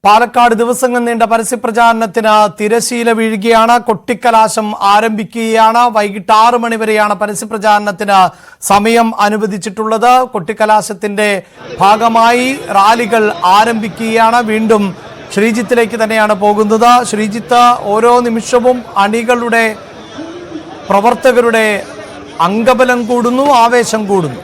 പാലക്കാട് ദിവസങ്ങൾ നീണ്ട പരസ്യപ്രചാരണത്തിന് തിരശീല വീഴുകയാണ്. കൊട്ടിക്കലാശം ആരംഭിക്കുകയാണ്. വൈകിട്ട് 6 മണി വരെയാണ് പരസ്യപ്രചാരണത്തിന് സമയം അനുവദിച്ചിട്ടുള്ളത്. കൊട്ടിക്കലാശത്തിന്റെ ഭാഗമായി റാലികൾ ആരംഭിക്കുകയാണ്. വീണ്ടും ശ്രീജിത്തിലേക്ക് തന്നെയാണ് പോകുന്നത്. ശ്രീജിത്ത്, ഓരോ നിമിഷവും അണികളുടെ പ്രവർത്തകരുടെ അംഗബലം കൂടുന്നു, ആവേശം കൂടുന്നു.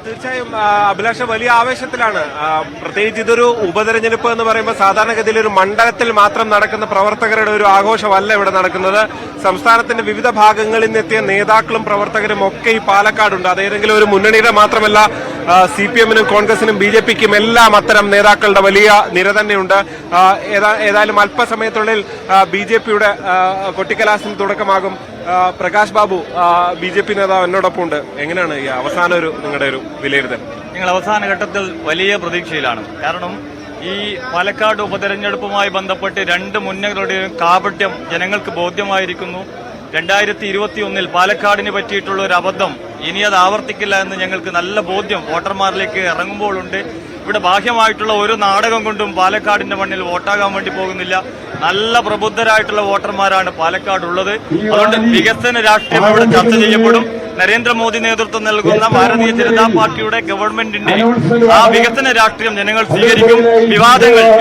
തീർച്ചയായും അഭിലാഷ വലിയ ആവേശത്തിലാണ്. പ്രത്യേകിച്ച് ഇതൊരു ഉപതെരഞ്ഞെടുപ്പ് എന്ന് പറയുമ്പോൾ സാധാരണഗതിയിൽ ഒരു മണ്ഡലത്തിൽ മാത്രം നടക്കുന്ന പ്രവർത്തകരുടെ ഒരു ആഘോഷമല്ല ഇവിടെ നടക്കുന്നത്. സംസ്ഥാനത്തിന്റെ വിവിധ ഭാഗങ്ങളിൽ നിന്നെത്തിയ നേതാക്കളും പ്രവർത്തകരും ഒക്കെ ഈ പാലക്കാടുണ്ട്. അത് ഏതെങ്കിലും ഒരു മുന്നണിയുടെ മാത്രമല്ല, CPM-നും കോൺഗ്രസിനും BJP-ക്കും എല്ലാം അത്തരം നേതാക്കളുടെ വലിയ നിര തന്നെയുണ്ട്. ഏതായാലും അല്പസമയത്തുള്ളിൽ BJP-യുടെ കൊട്ടിക്കലാശം തുടക്കമാകും. പ്രകാശ് ബാബു, BJP നേതാവ് എന്നോടൊപ്പം ഉണ്ട്. എങ്ങനെയാണ് ഈ അവസാന നിങ്ങളുടെ ഒരു വിലയിരുത്തൽ? ഞങ്ങൾ അവസാന ഘട്ടത്തിൽ വലിയ പ്രതീക്ഷയിലാണ്. കാരണം ഈ പാലക്കാട് ഉപതെരഞ്ഞെടുപ്പുമായി ബന്ധപ്പെട്ട് രണ്ട് മുന്നണികളുടെയും കാപട്യം ജനങ്ങൾക്ക് ബോധ്യമായിരിക്കുന്നു. 2021 പാലക്കാടിന് പറ്റിയിട്ടുള്ള ഒരു അബദ്ധം ഇനി അത് ആവർത്തിക്കില്ല എന്ന് ഞങ്ങൾക്ക് നല്ല ബോധ്യം വോട്ടർമാരിലേക്ക് ഇറങ്ങുമ്പോഴുണ്ട്. ഇവിടെ ബാഹ്യമായിട്ടുള്ള ഒരു നാടകം കൊണ്ടും പാലക്കാടിന്റെ മണ്ണിൽ വോട്ടാകാൻ വേണ്ടി പോകുന്നില്ല. നല്ല പ്രബുദ്ധരായിട്ടുള്ള വോട്ടർമാരാണ് പാലക്കാടുള്ളത്. അതുകൊണ്ട് വികസന രാഷ്ട്രീയം ഇവിടെ ചർച്ച ചെയ്യപ്പെടും. നരേന്ദ്രമോദി നേതൃത്വം നൽകുന്ന ഭാരതീയ ജനതാ പാർട്ടിയുടെ ഗവൺമെന്റിന്റെ ആ വികസന രാഷ്ട്രീയം ജനങ്ങൾ സ്വീകരിക്കും.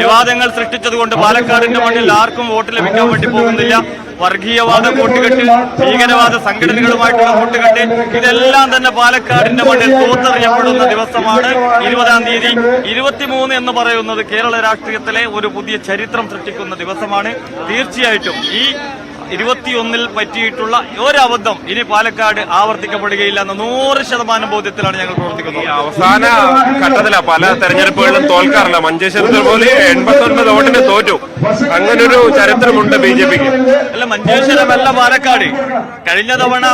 വിവാദങ്ങൾ സൃഷ്ടിച്ചതുകൊണ്ട് പാലക്കാടിന്റെ മണ്ണിൽ ആർക്കും വോട്ട് ലഭിക്കാൻ വേണ്ടി പോകുന്നില്ല. വർഗീയവാദ കൂട്ടുകെട്ട്, ഭീകരവാദ സംഘടനകളുമായിട്ടുള്ള കൂട്ടുകെട്ട്, ഇതെല്ലാം തന്നെ പാലക്കാടിന്റെ മണ്ണിൽ തൂത്തെറിയപ്പെടുന്ന ദിവസമാണ് 20-ാം തീയതി. 23 എന്ന് പറയുന്നത് കേരള രാഷ്ട്രീയത്തിലെ ഒരു പുതിയ ചരിത്രം സൃഷ്ടിക്കുന്ന ദിവസമാണ്. തീർച്ചയായിട്ടും ഈ 21 പറ്റിയിട്ടുള്ള ഒരബദ്ധം ഇനി പാലക്കാട് ആവർത്തിക്കപ്പെടുകയില്ല എന്ന 100% ബോധ്യത്തിലാണ് ഞങ്ങൾ പ്രവർത്തിക്കുന്നത്. അവസാന ഘട്ടത്തില പല തെരഞ്ഞെടുപ്പുകളിലും തോൽക്കാറില്ല. മഞ്ചേശ്വരത്തിൽ പോലെ 89 വോട്ടിന് തോറ്റു. അങ്ങനൊരു ചരിത്രമുണ്ട് BJP-ക്ക്. അല്ല, മഞ്ചേശ്വരമല്ല പാലക്കാട്. കഴിഞ്ഞ തവണ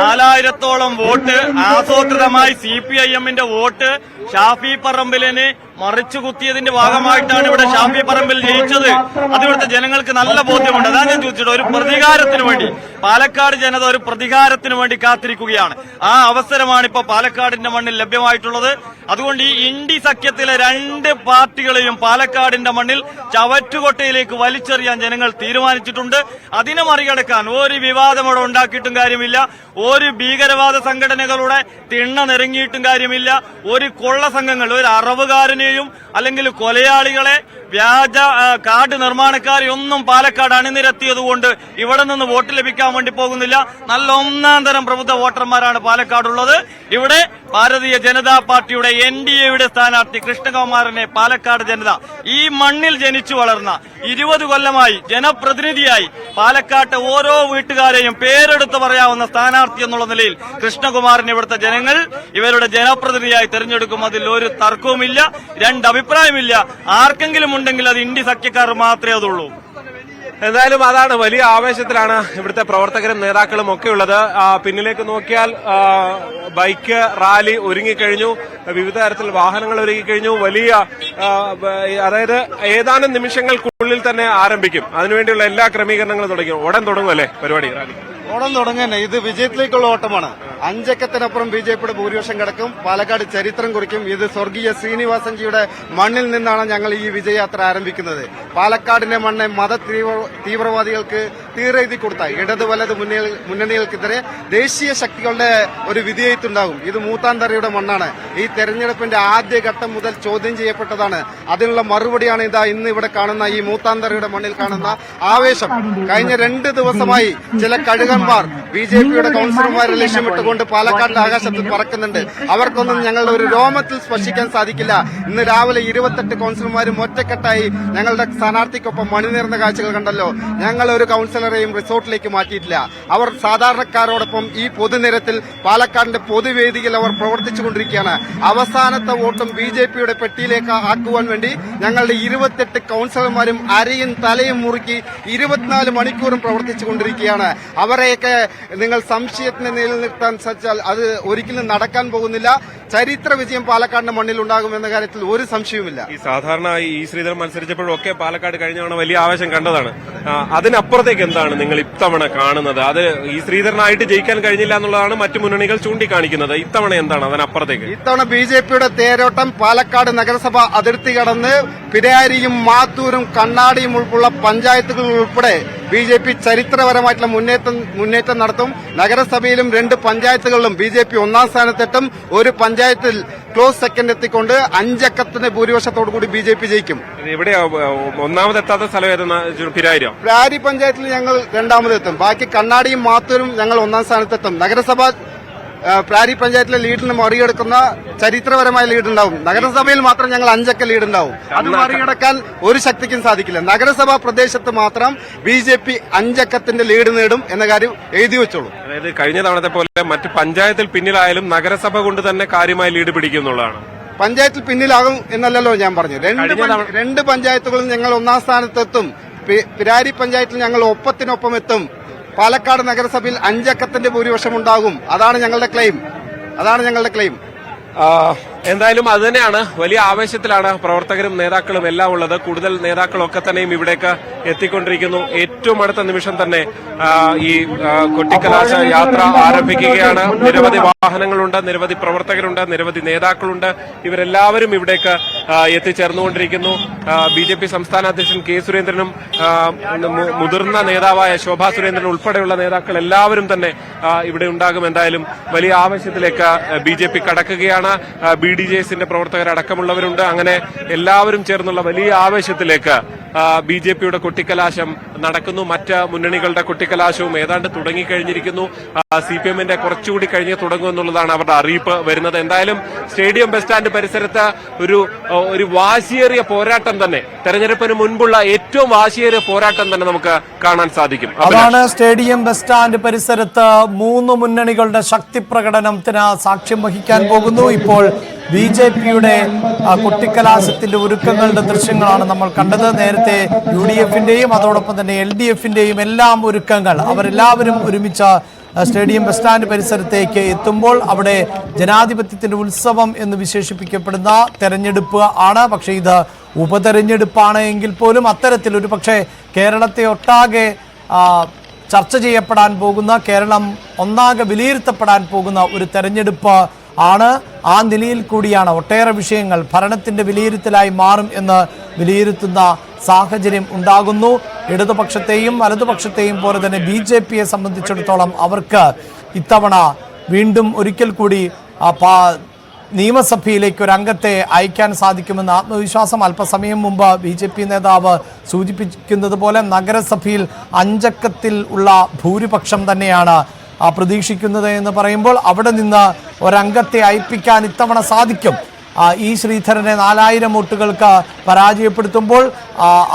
4000-ഓളം വോട്ട് ആസൂത്രിതമായി CPIM-ന്റെ വോട്ട് ഷാഫി പറമ്പിലിന് മറിച്ചു കുത്തിയതിന്റെ ഭാഗമായിട്ടാണ് ഇവിടെ ഷാഫി പറമ്പിൽ ജയിച്ചത്. അത് ഇവിടുത്തെ ജനങ്ങൾക്ക് നല്ല ബോധ്യമുണ്ട്. അതാണ് ഞാൻ ചോദിച്ചിട്ട്, ഒരു പ്രതികാരത്തിന് വേണ്ടി പാലക്കാട് ജനത ഒരു പ്രതികാരത്തിന് വേണ്ടി കാത്തിരിക്കുകയാണ്. ആ അവസരമാണ് ഇപ്പൊ പാലക്കാടിന്റെ മണ്ണിൽ ലഭ്യമായിട്ടുള്ളത്. അതുകൊണ്ട് ഈ ഇന്ത്യ സഖ്യത്തിലെ 2 പാർട്ടികളെയും പാലക്കാടിന്റെ മണ്ണിൽ ചവറ്റുകൊട്ടയിലേക്ക് വലിച്ചെറിയാൻ ജനങ്ങൾ തീരുമാനിച്ചിട്ടുണ്ട്. അതിനെ മറികടക്കാൻ ഒരു വിവാദം അവിടെ ഉണ്ടാക്കിയിട്ടും കാര്യമില്ല. ഒരു ഭീകരവാദ സംഘടനകളുടെ തിണ്ണ നിറങ്ങിയിട്ടും കാര്യമില്ല. ഒരു കൊള്ള സംഘങ്ങൾ, ഒരു അറവുകാരനെയും അല്ലെങ്കിൽ കൊലയാളികളെ, വ്യാജ കാർഡ് നിർമ്മാണക്കാരെ ഒന്നും പാലക്കാട് അണിനിരത്തിയതുകൊണ്ട് ഇവിടെ നിന്ന് വോട്ട് ലഭിക്കാൻ വേണ്ടി പോകുന്നില്ല. നല്ല 1-ാം തരം പ്രബുദ്ധ വോട്ടർമാരാണ് പാലക്കാടുള്ളത്. ഇവിടെ ഭാരതീയ ജനതാ പാർട്ടിയുടെ NDA-യുടെ സ്ഥാനാർത്ഥി കൃഷ്ണകുമാറിനെ പാലക്കാട് ജനത, ഈ മണ്ണിൽ ജനിച്ചു വളർന്ന 20 കൊല്ലമായി ജനപ്രതിനിധിയായി പാലക്കാട്ടെ ഓരോ വീട്ടുകാരെയും പേരെടുത്ത് പറയാവുന്ന സ്ഥാനാർത്ഥി എന്നുള്ള നിലയിൽ കൃഷ്ണകുമാറിനെ ഇവിടുത്തെ ജനങ്ങൾ ഇവരുടെ ജനപ്രതിനിധിയായി തെരഞ്ഞെടുക്കും. അതിൽ ഒരു തർക്കവുമില്ല, 2 അഭിപ്രായമില്ല. ആർക്കെങ്കിലും ഉണ്ടെങ്കിൽ അത് ഇന്ത്യ സഖ്യക്കാർ മാത്രമേ അതുള്ളൂ. എന്തായാലും അതാണ്, വലിയ ആവേശത്തിലാണ് ഇവിടുത്തെ പ്രവർത്തകരും നേതാക്കളും ഒക്കെ ഉള്ളത്. പിന്നിലേക്ക് നോക്കിയാൽ ബൈക്ക് റാലി ഒരുങ്ങിക്കഴിഞ്ഞു, വിവിധ തരത്തിൽ വാഹനങ്ങൾ ഒരുങ്ങിക്കഴിഞ്ഞു. വലിയ അതായത് ഏതാനും നിമിഷങ്ങൾക്കുള്ളിൽ തന്നെ ആരംഭിക്കും. അതിനുവേണ്ടിയുള്ള എല്ലാ ക്രമീകരണങ്ങളും ഉടൻ തുടങ്ങും അല്ലേ പരിപാടി? ഓടം തുടങ്ങന്നെ. ഇത് വിജയത്തിലേക്കുള്ള ഓട്ടമാണ്. 5 അക്കത്തിനപ്പുറം BJP-യുടെ ഭൂരിപക്ഷം കിടക്കും. പാലക്കാട് ചരിത്രം കുറിക്കും. ഇത് സ്വർഗീയ ശ്രീനിവാസൻജിയുടെ മണ്ണിൽ നിന്നാണ് ഞങ്ങൾ ഈ വിജയയാത്ര ആരംഭിക്കുന്നത്. പാലക്കാടിന്റെ മണ്ണ് മത തീവ്രവാദികൾക്ക് തീരെഴുതി കൊടുത്ത ഇടത് വലത് മുന്നണികൾക്കെതിരെ ദേശീയ ശക്തികളുടെ ഒരു വിധിയെഴുത്തുണ്ടാകും. ഇത് മൂത്താന്തറയുടെ മണ്ണാണ്. ഈ തെരഞ്ഞെടുപ്പിന്റെ ആദ്യഘട്ടം മുതൽ ചോദ്യം ചെയ്യപ്പെട്ടതാണ്. അതിനുള്ള മറുപടിയാണ് ഇതാ ഇന്ന് ഇവിടെ കാണുന്ന ഈ മൂത്താന്തറയുടെ മണ്ണിൽ കാണുന്ന ആവേശം. കഴിഞ്ഞ 2 ദിവസമായി ചില കഴുകന്മാർ BJP-യുടെ കൌൺസിലർമാരെ ലക്ഷ്യമിട്ടുകൊണ്ട് പാലക്കാടിന്റെ ആകാശത്തിൽ പറക്കുന്നുണ്ട്. അവർക്കൊന്നും ഞങ്ങളുടെ ഒരു രോമത്തിൽ സ്പർശിക്കാൻ സാധിക്കില്ല. ഇന്ന് രാവിലെ 28 കൌൺസിലർമാരും ഒറ്റക്കെട്ടായി ഞങ്ങളുടെ സ്ഥാനാർത്ഥിക്കൊപ്പം മണിനേർന്ന കാഴ്ചകൾ കണ്ടല്ലോ. ഞങ്ങൾ ഒരു കൌൺസിലറെയും റിസോർട്ടിലേക്ക് മാറ്റിയിട്ടില്ല. അവർ സാധാരണക്കാരോടൊപ്പം ഈ പൊതുനിരത്തിൽ പാലക്കാടിന്റെ പൊതുവേദിയിൽ അവർ പ്രവർത്തിച്ചുകൊണ്ടിരിക്കുകയാണ്. അവസാനത്തെ വോട്ടും BJP-യുടെ പെട്ടിയിലേക്ക് ആക്കുവാൻ വേണ്ടി ഞങ്ങളുടെ 28 കൌൺസിലർമാരും അരയും തലയും മുറുക്കി 24 മണിക്കൂറും പ്രവർത്തിച്ചുകൊണ്ടിരിക്കുകയാണ്. അവരെയൊക്കെ നിങ്ങൾ സംശയത്തിന് നിലനിർത്താൻ ശ്രമിച്ചാൽ അത് ഒരിക്കലും നടക്കാൻ പോകുന്നില്ല. ചരിത്ര വിജയം പാലക്കാടിന്റെ മണ്ണിൽ ഉണ്ടാകുമെന്ന കാര്യത്തിൽ ഒരു സംശയവുമില്ല. ഈ സാധാരണ ഈ ശ്രീധരൻ മത്സരിച്ചപ്പോഴും ഒക്കെ പാലക്കാട് കഴിഞ്ഞ തവണ വലിയ ആവേശം കണ്ടതാണ്. അതിനപ്പുറത്തേക്ക് എന്താണ് നിങ്ങൾ ഇത്തവണ കാണുന്നത്? അത് ഈ ശ്രീധരനായിട്ട് ജയിക്കാൻ കഴിഞ്ഞില്ല എന്നുള്ളതാണ് മറ്റു മുന്നണികൾ ചൂണ്ടിക്കാണിക്കുന്നത്. ഇത്തവണ എന്താണ് അതിനപ്പുറത്തേക്ക്? ഇത്തവണ ബിജെപിയുടെ തേരോട്ടം പാലക്കാട് നഗരസഭ അതിർത്തി കടന്ന് പിരാരിയും മാത്തൂരും കണ്ണാടിയും ഉൾപ്പെടെ പഞ്ചായത്തുകൾ ഉൾപ്പെടെ ബിജെപി ചരിത്രപരമായിട്ടുള്ള മുന്നേറ്റം നടത്തും. നഗരസഭയിലും 2 പഞ്ചായത്തുകളിലും ബിജെപി 1ാം സ്ഥാനത്തെത്തും. ഒരു പഞ്ചായത്തിൽ ക്ലോസ് സെക്കൻഡ് എത്തിക്കൊണ്ട് 5 അക്കത്തിന് ഭൂരിപക്ഷത്തോടുകൂടി ബിജെപി ജയിക്കും. എവിടെയാ ഒന്നാമതെത്താത്ത സ്ഥലം ഏതെന്നാ? പിരാരി പഞ്ചായത്തിൽ ഞങ്ങൾ 2ാമതെത്തും. ബാക്കി കണ്ണാടിയും മാത്തൂരും ഞങ്ങൾ 1ാം സ്ഥാനത്തെത്തും. നഗരസഭ പ്രാരി പഞ്ചായത്തിലെ ലീഡിന് മറികടക്കുന്ന ചരിത്രപരമായ ലീഡ് ഉണ്ടാവും. നഗരസഭയിൽ മാത്രം ഞങ്ങൾ 5 അക്ക ലീഡ് ഉണ്ടാവും. അത് മറികടക്കാൻ ഒരു ശക്തിക്കും സാധിക്കില്ല. നഗരസഭാ പ്രദേശത്ത് മാത്രം ബിജെപി 5 അക്കത്തിന്റെ ലീഡ് നേടും എന്ന കാര്യം എഴുതി വെച്ചോളൂ. അതായത് കഴിഞ്ഞ തവണത്തെ പോലെ മറ്റ് പഞ്ചായത്തിൽ പിന്നിലായാലും നഗരസഭ കൊണ്ട് തന്നെ കാര്യമായി ലീഡ് പിടിക്കും എന്നുള്ളതാണ്. പഞ്ചായത്തിൽ പിന്നിലാകും എന്നല്ലല്ലോ ഞാൻ പറഞ്ഞു. 2 പഞ്ചായത്തുകളും ഞങ്ങൾ 1ാം സ്ഥാനത്തെത്തും. പിരാരി പഞ്ചായത്തിൽ ഞങ്ങൾ ഒപ്പത്തിനൊപ്പം എത്തും. പാലക്കാട് നഗരസഭയിൽ 5 അക്കത്തിന്റെ ഭൂരിപക്ഷം ഉണ്ടാകും. അതാണ് ഞങ്ങളുടെ ക്ലെയിം. എന്തായാലും അത് തന്നെയാണ്. വലിയ ആവേശത്തിലാണ് പ്രവർത്തകരും നേതാക്കളും എല്ലാം ഉള്ളത്. കൂടുതൽ നേതാക്കളൊക്കെ തന്നെയും ഇവിടേക്ക് എത്തിക്കൊണ്ടിരിക്കുന്നു. ഏറ്റവും അടുത്ത നിമിഷം തന്നെ ഈ കൊട്ടിക്കലാശ യാത്ര ആരംഭിക്കുകയാണ്. നിരവധി വാഹനങ്ങളുണ്ട്, നിരവധി പ്രവർത്തകരുണ്ട്, നിരവധി നേതാക്കളുണ്ട്. ഇവരെല്ലാവരും ഇവിടേക്ക് എത്തിച്ചേർന്നുകൊണ്ടിരിക്കുന്നു. ബിജെപി സംസ്ഥാന അധ്യക്ഷൻ കെ സുരേന്ദ്രനും മുതിർന്ന നേതാവായ ശോഭാ സുരേന്ദ്രൻ ഉൾപ്പെടെയുള്ള നേതാക്കൾ എല്ലാവരും തന്നെ ഇവിടെ ഉണ്ടാകും. എന്തായാലും വലിയ ആവേശത്തിലേക്ക് ബിജെപി കടക്കുകയാണ്. BDJSന്റെ പ്രവർത്തകരടക്കമുള്ളവരുണ്ട്. അങ്ങനെ എല്ലാവരും ചേർന്നുള്ള വലിയ ആവേശത്തിലേക്ക് ബിജെപിയുടെ കൊട്ടിക്കലാശം നടക്കുന്നു. മറ്റ് മുന്നണികളുടെ കൊട്ടിക്കലാശവും ഏതാണ്ട് തുടങ്ങിക്കഴിഞ്ഞിരിക്കുന്നു. CPMന്റെ കുറച്ചുകൂടി കഴിഞ്ഞ് തുടങ്ങുമെന്നുള്ളതാണ് അവരുടെ അറിയിപ്പ് വരുന്നത്. എന്തായാലും സ്റ്റേഡിയം ബസ് സ്റ്റാൻഡ് പരിസരത്ത് ഒരു വാശിയേറിയ പോരാട്ടം തന്നെ, തെരഞ്ഞെടുപ്പിന് മുൻപുള്ള ഏറ്റവും വാശിയേറിയ പോരാട്ടം തന്നെ നമുക്ക് കാണാൻ സാധിക്കും. അതാണ് സ്റ്റേഡിയം ബസ് സ്റ്റാൻഡ് പരിസരത്ത് 3 മുന്നണികളുടെ ശക്തി പ്രകടനത്തിന് സാക്ഷ്യം വഹിക്കാൻ പോകുന്നു. ഇപ്പോൾ BJPയുടെ കൊട്ടിക്കലാശത്തിന്റെ ഒരുക്കങ്ങളുടെ ദൃശ്യങ്ങളാണ് നമ്മൾ കണ്ടത്. നേരത്തെ UDFന്റെയും അതോടൊപ്പം തന്നെ LDFന്റെയും എല്ലാം ഒരുക്കങ്ങൾ, അവരെല്ലാവരും ഒരുമിച്ച് സ്റ്റേഡിയം ബസ് സ്റ്റാൻഡ് പരിസരത്തേക്ക് എത്തുമ്പോൾ അവിടെ ജനാധിപത്യത്തിന്റെ ഉത്സവം എന്ന് വിശേഷിപ്പിക്കപ്പെടുന്ന തെരഞ്ഞെടുപ്പ് ആണ്. പക്ഷേ ഇത് ഉപതെരഞ്ഞെടുപ്പാണ് എങ്കിൽ പോലും അത്തരത്തിൽ ഒരു പക്ഷേ കേരളത്തെ ഒട്ടാകെ ചർച്ച ചെയ്യപ്പെടാൻ പോകുന്ന, കേരളം ഒന്നാകെ വിലയിരുത്തപ്പെടാൻ പോകുന്ന ഒരു തെരഞ്ഞെടുപ്പ് ആണ്. ആ നിലയിൽ കൂടിയാണ് ഒട്ടേറെ വിഷയങ്ങൾ ഭരണത്തിന്റെ വിലയിരുത്തലായി മാറും എന്ന് വിലയിരുത്തുന്ന സാഹചര്യം ഉണ്ടാകുന്നു. ഇടതുപക്ഷത്തെയും വലതുപക്ഷത്തെയും പോലെ തന്നെ BJPയെ സംബന്ധിച്ചിടത്തോളം അവർക്ക് ഇത്തവണ വീണ്ടും ഒരിക്കൽ കൂടി നിയമസഭയിലേക്ക് ഒരു അംഗത്തെ അയക്കാൻ സാധിക്കുമെന്ന് ആത്മവിശ്വാസം. അല്പസമയം മുമ്പ് BJP നേതാവ് സൂചിപ്പിക്കുന്നത് പോലെ നഗരസഭയിൽ 5 അക്കത്തിൽ ഉള്ള ഭൂരിപക്ഷം തന്നെയാണ് പ്രതീക്ഷിക്കുന്നത് എന്ന് പറയുമ്പോൾ അവിടെ നിന്ന് ഒരംഗത്തെ അയപ്പിക്കാൻ ഇത്തവണ സാധിക്കും. ഈ ശ്രീധരനെ 4000 വോട്ടുകൾക്ക് പരാജയപ്പെടുത്തുമ്പോൾ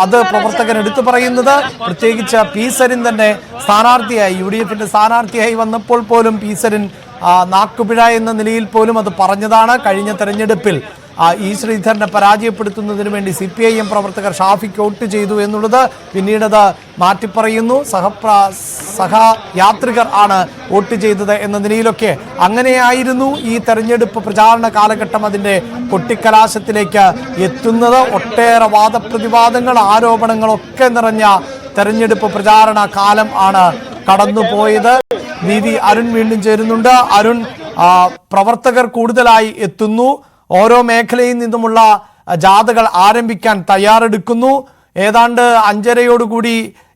അത് പ്രവർത്തകർ എടുത്തു പറയുന്നത്, പ്രത്യേകിച്ച് പി സരിൻ തന്നെ സ്ഥാനാർത്ഥിയായി UDFന്റെ സ്ഥാനാർത്ഥിയായി വന്നപ്പോൾ പോലും പി സരിൻ നാക്കുപിഴ എന്ന നിലയിൽ പോലും അത് പറഞ്ഞതാണ്. കഴിഞ്ഞ തെരഞ്ഞെടുപ്പിൽ ഈ ശ്രീധരനെ പരാജയപ്പെടുത്തുന്നതിന് വേണ്ടി CPIM പ്രവർത്തകർ ഷാഫിക്ക് വോട്ട് ചെയ്തു എന്നുള്ളത് പിന്നീടത് മാറ്റിപ്പറയുന്നു. സഹയാത്രികർ ആണ് വോട്ട് ചെയ്തത് എന്ന നിലയിലൊക്കെ അങ്ങനെയായിരുന്നു ഈ തെരഞ്ഞെടുപ്പ് പ്രചാരണ കാലഘട്ടം അതിൻ്റെ കൊട്ടിക്കലാശത്തിലേക്ക് എത്തുന്നത്. ഒട്ടേറെ വാദപ്രതിവാദങ്ങൾ, ആരോപണങ്ങളൊക്കെ നിറഞ്ഞ തെരഞ്ഞെടുപ്പ് പ്രചാരണ കാലം ആണ് കടന്നുപോയത്. VV അരുൺ വീണ്ടും ചേരുന്നുണ്ട്. അരുൺ, പ്രവർത്തകർ കൂടുതലായി എത്തുന്നു. ഓരോ മേഖലയിൽ നിന്നുമുള്ള ജാഥകൾ ആരംഭിക്കാൻ തയ്യാറെടുക്കുന്നു. ഏതാണ്ട് 5:30യോടുകൂടി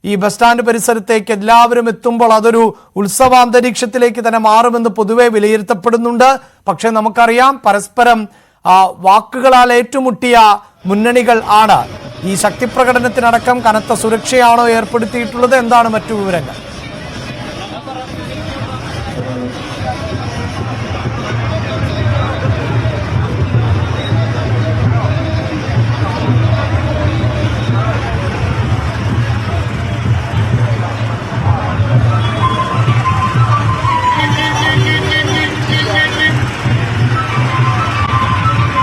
ഈ ബസ് സ്റ്റാൻഡ് പരിസരത്തേക്ക് എല്ലാവരും എത്തുമ്പോൾ അതൊരു ഉത്സവാന്തരീക്ഷത്തിലേക്ക് തന്നെ മാറുമെന്ന് പൊതുവെ വിലയിരുത്തപ്പെടുന്നുണ്ട്. പക്ഷെ നമുക്കറിയാം, പരസ്പരം വാക്കുകളാൽ ഏറ്റുമുട്ടിയ മുന്നണികൾ ആണ്. ഈ ശക്തിപ്രകടനത്തിനടക്കം കനത്ത സുരക്ഷയാണോ ഏർപ്പെടുത്തിയിട്ടുള്ളത്? എന്താണ് മറ്റു വിവരങ്ങൾ?